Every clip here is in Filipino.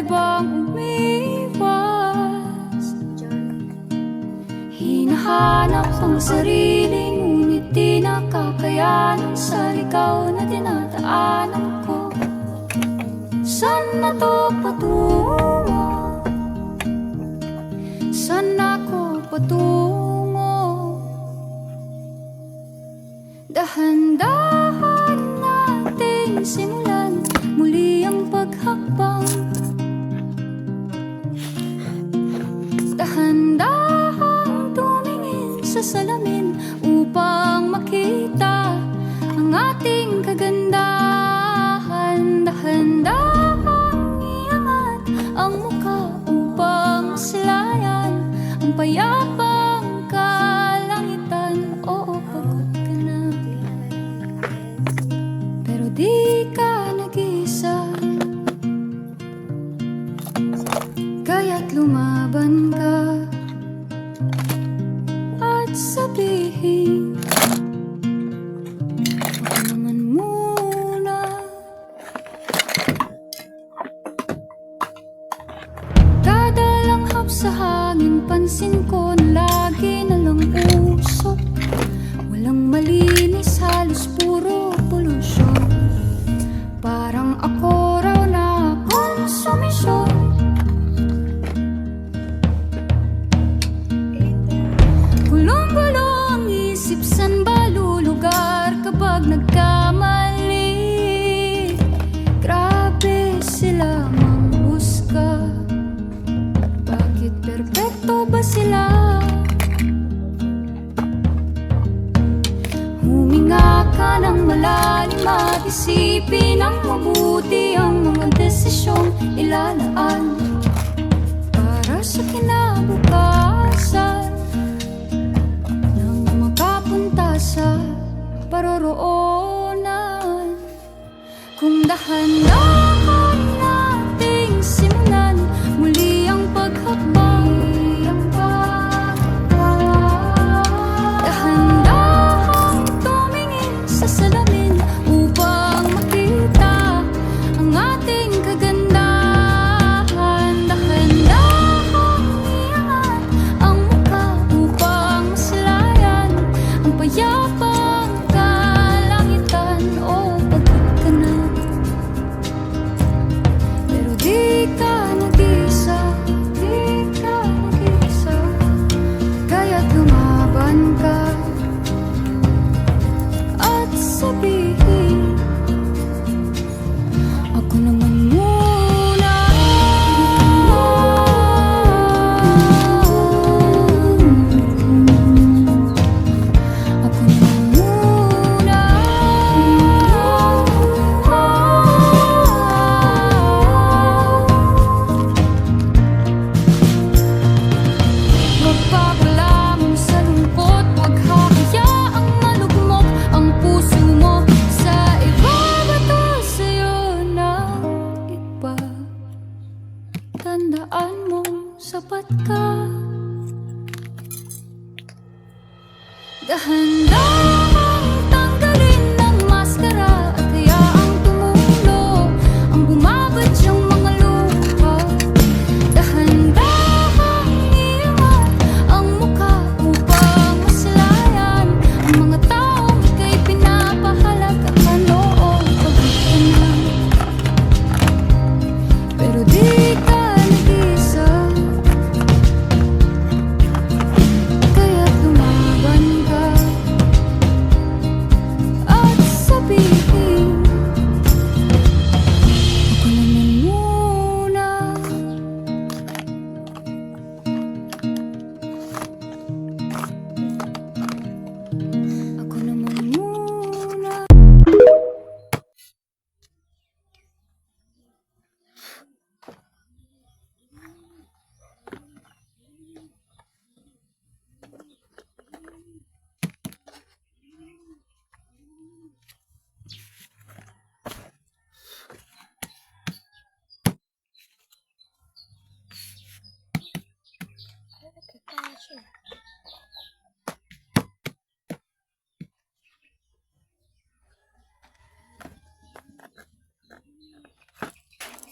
bang umiwas? Hinahanap ang sarili, ngunit di nakakayanan sa ligaw na dinadaanan ko. Saan na to patungo? Saan ako patungo? Dahan-dahan natin simulan muli ang paghakbang. Dahan-dahan tumingin sa salamin upang makita ang ating kagandahan. Dahan-dahan iangat ang mukha upang masilayan ang payapang kalangitan. Oo, pagod ka na, pero di ka nag-isa, kaya't lumaban ka at sabihin, ako naman muna. Kada langhap sa hangin, pansin ko na lagi nalang usok. Walang malinis, halos puro polusyon. Parang ako raw na konsumisyon. Gulong-gulo ang isip, san ba lulugar kapag nagkamali? Grabe sila manghusga, bakit perpekto ba sila? Huminga ka ng malalim at isipin ng mabuti ang mga desisyong ilalaan para sa kinabukasan, nang makapunta sa paroroonan. Kung dahan-dahan nating simulan muli ang paghakbang. Dahan-dahan tumingin sa salamin upang makita ang ating kagandahan. Dahan-dahan iangat ang mukha upang masilayan ang payapang kalangitan. O pagod ka na, pero di ka nag-isa, di ka nag-isa, kaya't lumaban ka at sabihin, ako naman muna. Ako naman muna. Magpapalamon sa lungkot, huwag hahayaang malugmok ang puso mo sa iba. Bato sa'yo ng iba, tandaan mo sapat ka. Dahan-dahan tanggalin ang maskara at hayaang tumulo ang bumabadyang mga luha. Dahan-dahan iangat ang mukha upang masilayan ang mga taong ika'y pinapahalagahan. Oo, pagod ka na, pero di ka nag-isa, kaya't lumaban ka at sabihin, ako naman muna. Ako naman muna.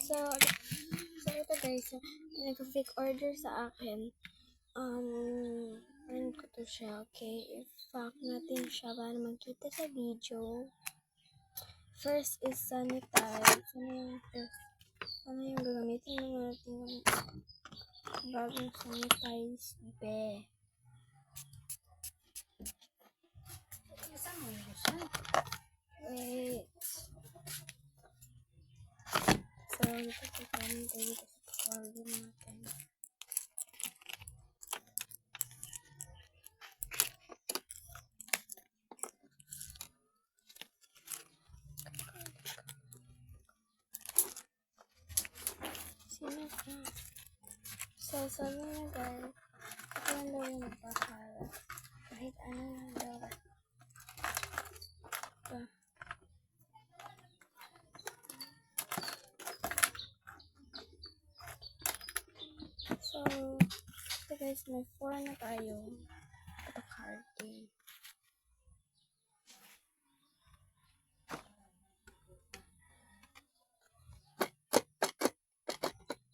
So ito guys, nag-fake order sa akin. Ano ko to siya, okay? I-fact natin siya para makita sa video. First is sanitize. Ano yung gagamitin natin yung bagong sanitize, be. Wait. So, ito sa kami tayo sa order natin. Sino ka? So, sabi na guys, ito lang daw yung napakala. Kahit ano lang daw. Ito. So, ito guys, may 4 na tayo. Ito card game.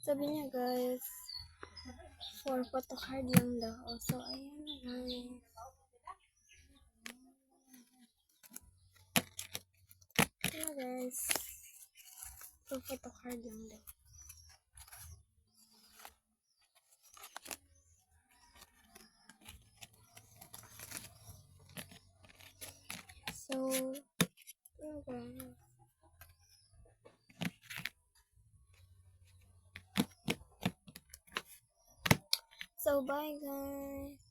Sabi niya guys, 4 photo card lang daw. So, ayan na guys. Ayan guys. 4 photo card lang daw. So, ayan guys. So, bye guys.